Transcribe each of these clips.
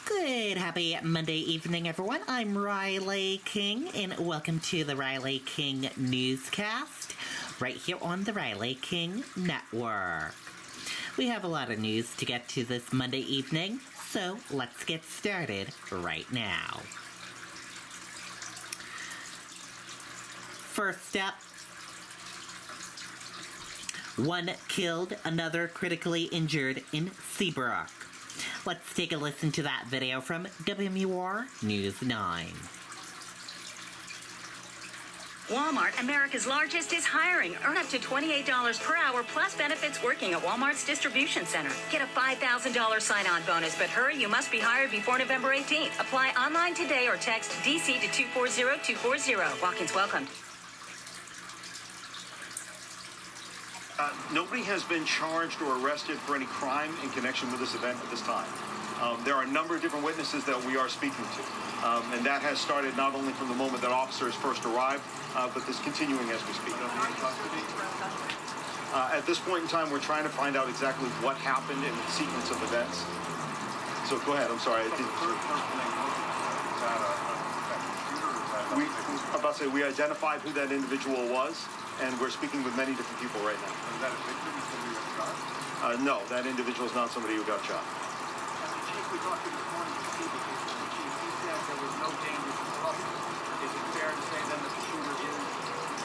Good, happy Monday evening, everyone. I'm Riley King, and welcome to the Riley King Newscast, right here on the Riley King Network. We have a lot of news to get to this Monday evening, so let's get started right now. First up, one killed, another critically injured in Seabrook. Let's take a listen to that video from WMUR News 9. Walmart, America's largest, is hiring. Earn up to $28 per hour plus benefits working at Walmart's distribution center. Get a $5,000 sign-on bonus, but hurry, you must be hired before November 18th. Apply online today or text DC to 240240. Walk-ins welcome. Nobody has been charged or arrested for any crime in connection with this event at this time. There are a number of different witnesses that we are speaking to, and that has started not only from the moment that officers first arrived, but this continuing as we speak. At this point in time, we're trying to find out exactly what happened in the sequence of events. So go ahead, I'm sorry. We identified who that individual was, and we're speaking with many different people right now. Is that a victim? Somebody who got shot? No, that individual is not somebody who got shot. The chief we talked to this morning, the chief said there was no danger to the public. Is it fair to say then that the shooter is,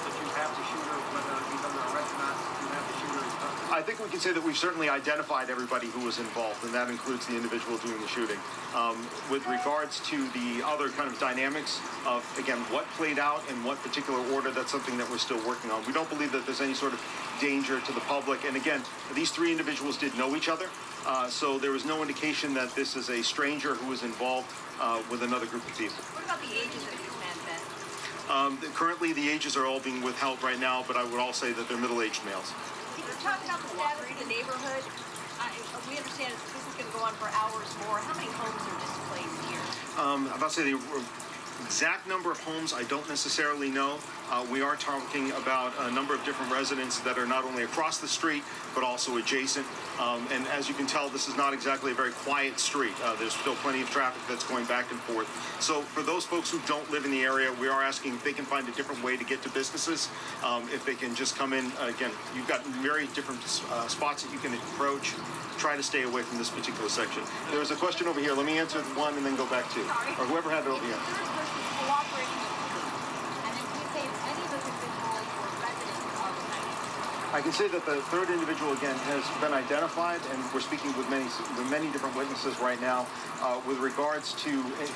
that you have the shooter, whether he's under arrest or not, you have the shooter? I think we can say that we've certainly identified everybody who was involved, and that includes the individual doing the shooting. With regards to the other kind of dynamics of, again, what played out in what particular order, that's something that we're still working on. We don't believe that there's any sort of danger to the public. And again, these three individuals did know each other, so there was no indication that this is a stranger who was involved with another group of people. What about the ages of these men then? Currently, the ages are all being withheld right now, but I would all say that they're middle-aged males. Can you talk about the status of the neighborhood? We understand this is going to go on for hours more. How many homes are displaced here? I'm about to say the exact number of homes I don't necessarily know. We are talking about a number of different residents that are not only across the street, but also adjacent. And as you can tell, this is not exactly a very quiet street. There's still plenty of traffic that's going back and forth. So for those folks who don't live in the area, we are asking if they can find a different way to get to businesses. If they can just come in, again, you've got very different spots that you can approach. Try to stay away from this particular section. There's a question over here. Let me answer one and then go back to, or whoever had it over here. I can say that the third individual, again, has been identified, and we're speaking with many different witnesses right now. With regards to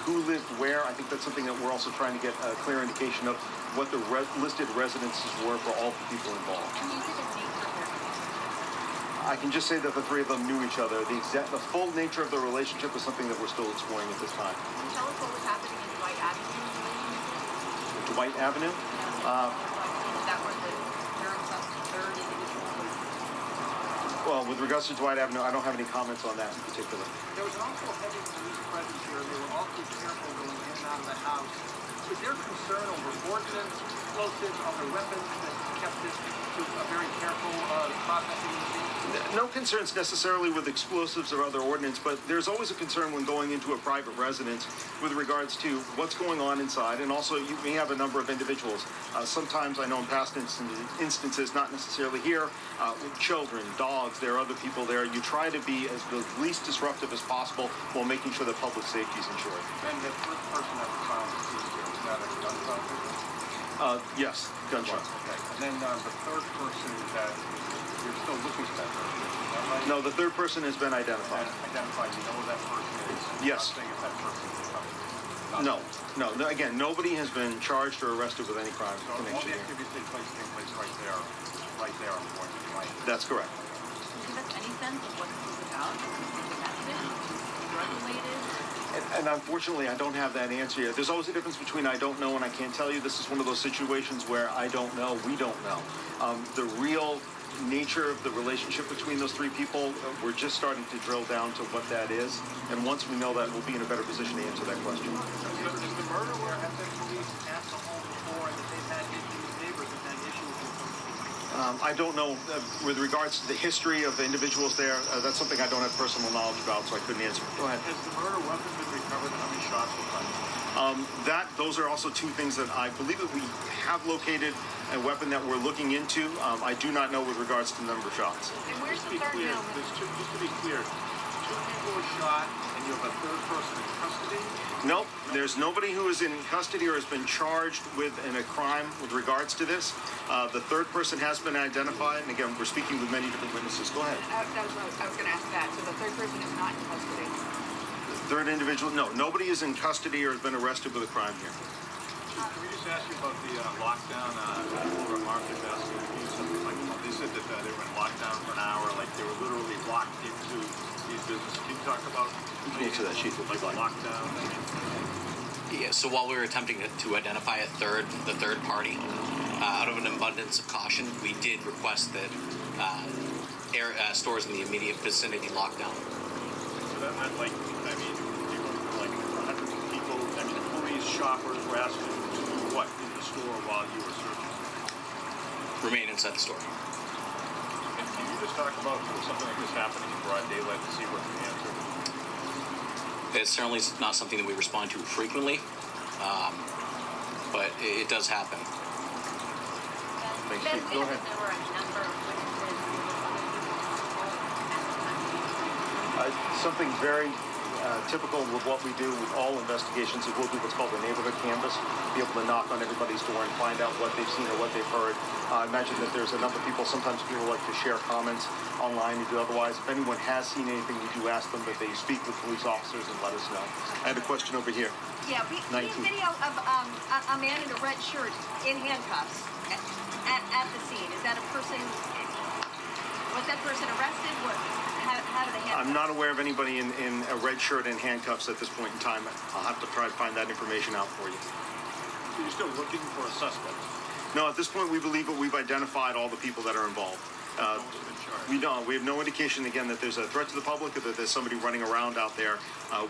who lived where, I think that's something that we're also trying to get a clear indication of what the listed residences were for all the people involved. Can you say the nature of their relationship? I can just say that the three of them knew each other. The full nature of the relationship is something that we're still exploring at this time. Can you tell us what was happening in Dwight Avenue? Dwight Avenue? Is that where the third individual was? Well, with regards to Dwight Avenue, I don't have any comments on that in particular. There was also heavy police presence here. They were awfully careful going in and out of the house. Was there concern over ordnance, explosives, other weapons that kept this to a very careful processing? No concerns necessarily with explosives or other ordnance, but there's always a concern when going into a private residence with regards to what's going on inside, and also you may have a number of individuals. Sometimes, I know in past instances, not necessarily here, with children, dogs, there are other people there. You try to be as the least disruptive as possible while making sure that public safety is ensured. And the first person that was found deceased here, was that a gunshot victim? Yes, gunshot. Okay. And then the third person that you're still looking for that person, is that right? No, the third person has been identified. Identified, you know who that person is? Yes. I'm not saying if that person is No. Again, nobody has been charged or arrested with any crime So all the connection here. activities take place right there on the point of the light. That's correct. Can you give us any sense of what this was about? Was it domestic? Drug-related? And unfortunately, I don't have that answer yet. There's always a difference between I don't know and I can't tell you. This is one of those situations where I don't know, we don't know. The real nature of the relationship between those three people, we're just starting to drill down to what that is. And once we know that, we'll be in a better position to answer that question. Is the murderer have been police at the home before and that they've had issues, neighbors have had issues with them? I don't know with regards to the history of the individuals there. That's something I don't have personal knowledge about, so I couldn't answer. Go ahead. Has the murder weapon been recovered? How many shots were fired? Those are also two things that I believe that we have located a weapon that we're looking into. I do not know with regards to the number of shots. And where's the third Clear, gentleman? just to be clear, 2 people were shot, and you have a third person in custody? Nope, there's nobody who is in custody or has been charged with a crime with regards to this. The third person has been identified, and again, we're speaking with many different witnesses. Go ahead. I was going to ask that. So the third person is not in custody. The third individual, no, nobody is in custody or has been arrested with a crime here. Can we just ask you about the lockdown? Over at Market Basket, something like that. They said that they were in lockdown for an hour, like they were literally locked into these businesses. Can you talk about Answer that, Chief. like a lockdown? Yeah, so while we were attempting to identify the third party, out of an abundance of caution, we did request that stores in the immediate vicinity lock down. So that meant like, I mean, people, like hundreds of people, I mean, employees, shoppers were asking to do what in the store while you were searching? Remain inside the store. And can you just talk about something like this happening in broad daylight to see what the answer? It's certainly not something that we respond to frequently, but it does happen. Thanks, Chief. Go ahead. There were a number of witnesses. Something very typical with what we do with all investigations is we'll do what's called a neighborhood canvas, be able to knock on everybody's door and find out what they've seen or what they've heard. I imagine that there's a number of people, sometimes people like to share comments online and do otherwise. If anyone has seen anything, we do ask them that they speak with police officers and let us know. I had a question over here. Yeah, we see a video of a man in a red shirt in handcuffs at the scene. Is that a person? Was that person arrested? How do they handle I'm not aware of anybody in a red shirt and handcuffs at this point in time. I'll have to try to find that information out for you. So you're still looking for a suspect? No, at this point, we believe that we've identified all the people that are involved. We don't. We have no indication, again, that there's a threat to the public or that there's somebody running around out there.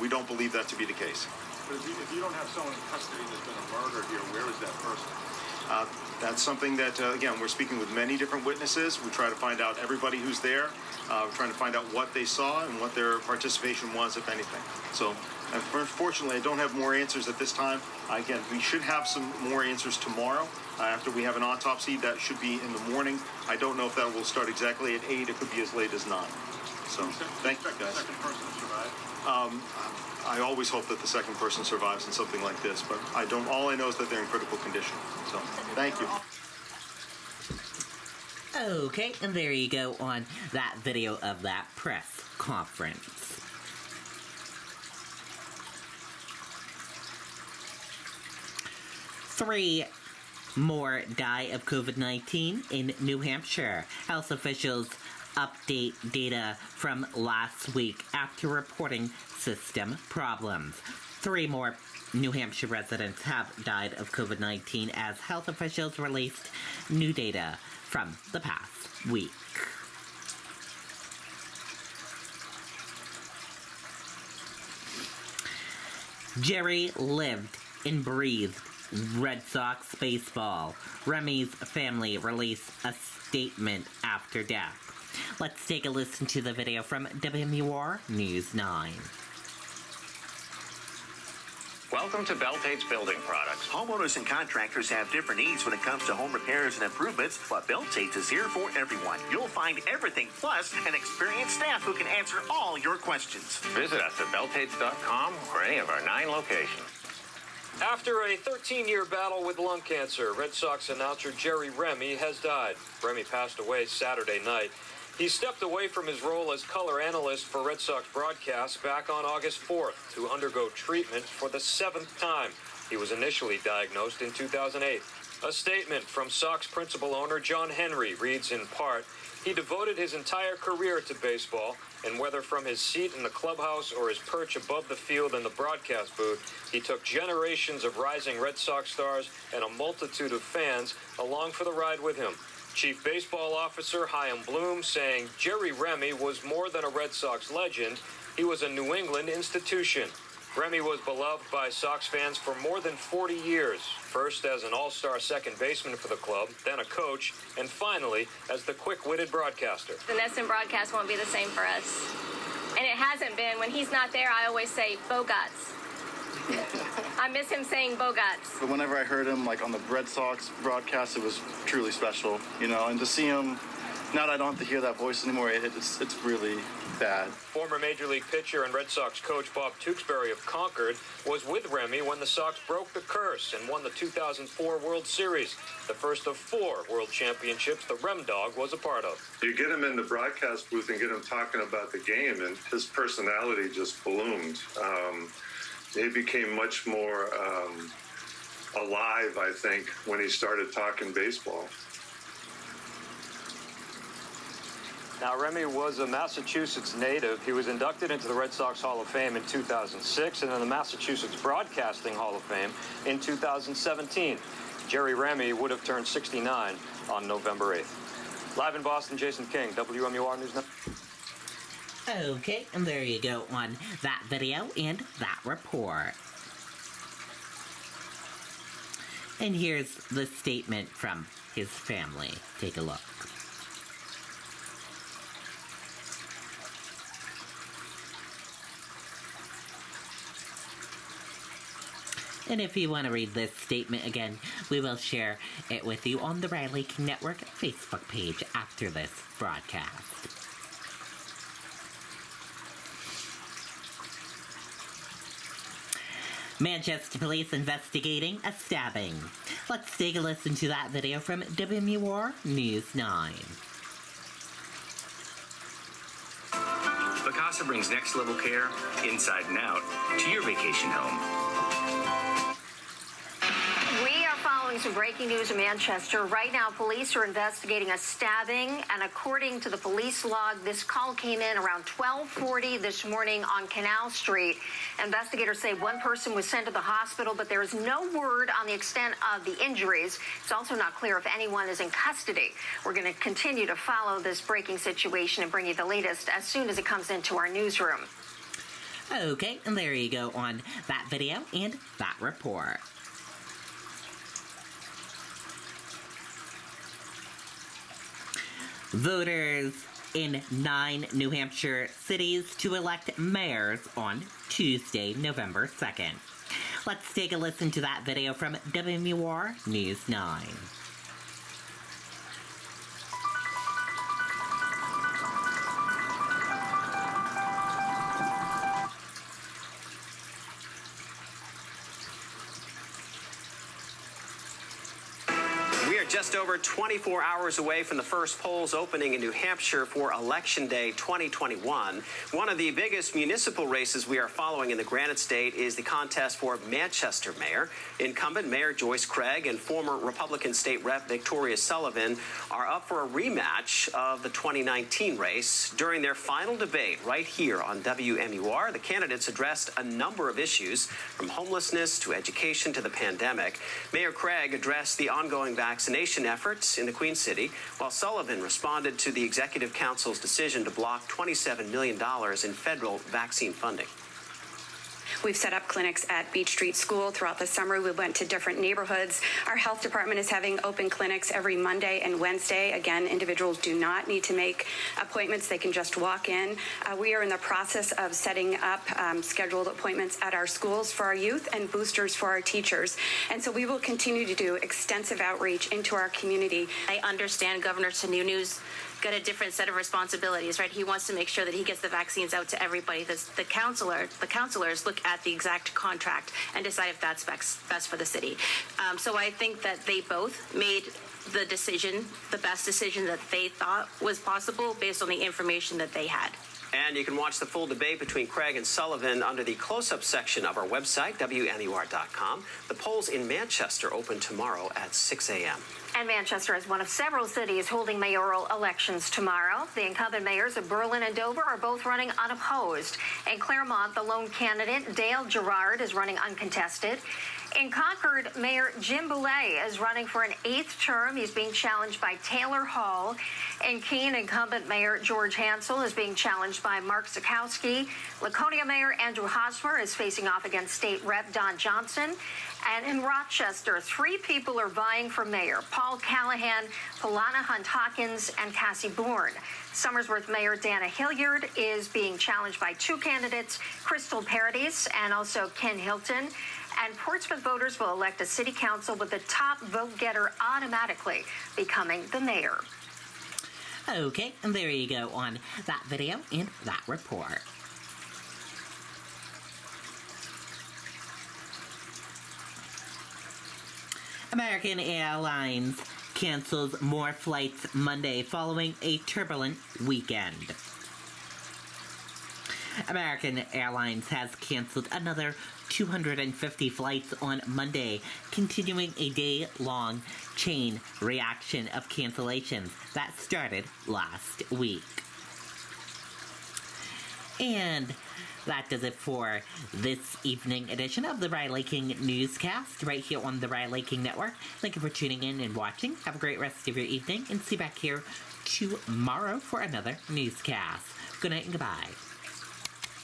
We don't believe that to be the case. But if you don't have someone in custody that's been a murder here, where is that person? That's something that, again, we're speaking with many different witnesses. We try to find out everybody who's there. We're trying to find out what they saw and what their participation was, if anything. So, unfortunately, I don't have more answers at this time. Again, we should have some more answers tomorrow. After we have an autopsy, that should be in the morning. I don't know if that will start exactly at 8. It could be as late as 9. So, thank you, guys. The second person survived? I always hope that the second person survives in something like this, but I don't. All I know is that they're in critical condition. So, thank you. Okay, and there you go on that video of that press conference. Three more die of COVID-19 in New Hampshire. Health officials update data from last week after reporting system problems. 3 more New Hampshire residents have died of COVID-19 as health officials released new data from the past week. Jerry lived and breathed Red Sox baseball. Remy's family released a statement after death. Let's take a listen to the video from WMUR News 9. Welcome to Bell-Tate's Building Products. Homeowners and contractors have different needs when it comes to home repairs and improvements, but Bell-Tate's is here for everyone. You'll find everything, plus an experienced staff who can answer all your questions. Visit us at belltates.com or any of our 9 locations. After a 13-year battle with lung cancer, Red Sox announcer Jerry Remy has died. Remy passed away Saturday night. He stepped away from his role as color analyst for Red Sox broadcasts back on August 4th to undergo treatment for the 7th time. He was initially diagnosed in 2008. A statement from Sox principal owner John Henry reads in part, "He devoted his entire career to baseball, and whether from his seat in the clubhouse or his perch above the field in the broadcast booth, he took generations of rising Red Sox stars and a multitude of fans along for the ride with him." Chief Baseball Officer Chaim Bloom saying Jerry Remy was more than a Red Sox legend. He was a New England institution. Remy was beloved by Sox fans for more than 40 years, first as an all-star second baseman for the club, then a coach, and finally as the quick-witted broadcaster. The Nesson broadcast won't be the same for us. And it hasn't been. When he's not there, I always say, Bogots. I miss him saying Bogots. But whenever I heard him, like on the Red Sox broadcast, it was truly special, you know, and to see him, now that I don't have to hear that voice anymore, it's really bad. Former Major League pitcher and Red Sox coach Bob Tewksbury of Concord was with Remy when the Sox broke the curse and won the 2004 World Series, the first of 4 World Championships the Rem Dog was a part of. You get him in the broadcast booth and get him talking about the game, and his personality just ballooned. He became much more alive, I think, when he started talking baseball. Now, Remy was a Massachusetts native. He was inducted into the Red Sox Hall of Fame in 2006 and in the Massachusetts Broadcasting Hall of Fame in 2017. Jerry Remy would have turned 69 on November 8th. Live in Boston, Jason King, WMUR News Network. Okay, and there you go on that video and that report. And here's the statement from his family. Take a look. And if you want to read this statement again, we will share it with you on the Riley King Network Facebook page after this broadcast. Manchester police investigating a stabbing. Let's take a listen to that video from WMUR News 9. Vacasa brings next-level care, inside and out, to your vacation home. We are following some breaking news in Manchester. Right now, police are investigating a stabbing, and according to the police log, this call came in around 12:40 this morning on Canal Street. Investigators say one person was sent to the hospital, but there is no word on the extent of the injuries. It's also not clear if anyone is in custody. We're going to continue to follow this breaking situation and bring you the latest as soon as it comes into our newsroom. Okay, and there you go on that video and that report. Voters in 9 New Hampshire cities to elect mayors on Tuesday, November 2nd. Let's take a listen to that video from WMUR News 9. Just over 24 hours away from the first polls opening in New Hampshire for Election Day 2021. One of the biggest municipal races we are following in the Granite State is the contest for Manchester mayor. Incumbent Mayor Joyce Craig and former Republican State Rep Victoria Sullivan are up for a rematch of the 2019 race. During their final debate right here on WMUR, the candidates addressed a number of issues, from homelessness to education to the pandemic. Mayor Craig addressed the ongoing vaccination efforts in the Queen City, while Sullivan responded to the Executive Council's decision to block $27 million in federal vaccine funding. We've set up clinics at Beach Street School throughout the summer. We went to different neighborhoods. Our health department is having open clinics every Monday and Wednesday. Again, individuals do not need to make appointments. They can just walk in. We are in the process of setting up scheduled appointments at our schools for our youth and boosters for our teachers. And so we will continue to do extensive outreach into our community. I understand Governor Sununu's got a different set of responsibilities, right? He wants to make sure that he gets the vaccines out to everybody. The counselors look at the exact contract and decide if that's best for the city. So I think that they both made the decision, the best decision that they thought was possible based on the information that they had. And you can watch the full debate between Craig and Sullivan under the close-up section of our website, WMUR.com. The polls in Manchester open tomorrow at 6 a.m. And Manchester is one of several cities holding mayoral elections tomorrow. The incumbent mayors of Berlin and Dover are both running unopposed. In Claremont, the lone candidate, Dale Gerard, is running uncontested. In Concord, Mayor Jim Boulay is running for an 8th term. He's being challenged by Taylor Hall. In Keene, incumbent Mayor George Hansel is being challenged by Mark Zukowski. Laconia Mayor Andrew Hosmer is facing off against State Rep Don Johnson. And in Rochester, 3 people are vying for mayor: Paul Callahan, Polana Hunt-Hawkins, and Cassie Bourne. Somersworth Mayor Dana Hilliard is being challenged by 2 candidates, Crystal Paradis and also Ken Hilton. And Portsmouth voters will elect a city council with the top vote getter automatically becoming the mayor. Okay, and there you go on that video and that report. American Airlines cancels more flights Monday following a turbulent weekend. American Airlines has canceled another 250 flights on Monday, continuing a day-long chain reaction of cancellations that started last week. And that does it for this evening edition of the Riley King Newscast right here on the Riley King Network. Thank you for tuning in and watching. Have a great rest of your evening and see you back here tomorrow for another newscast. Good night and goodbye.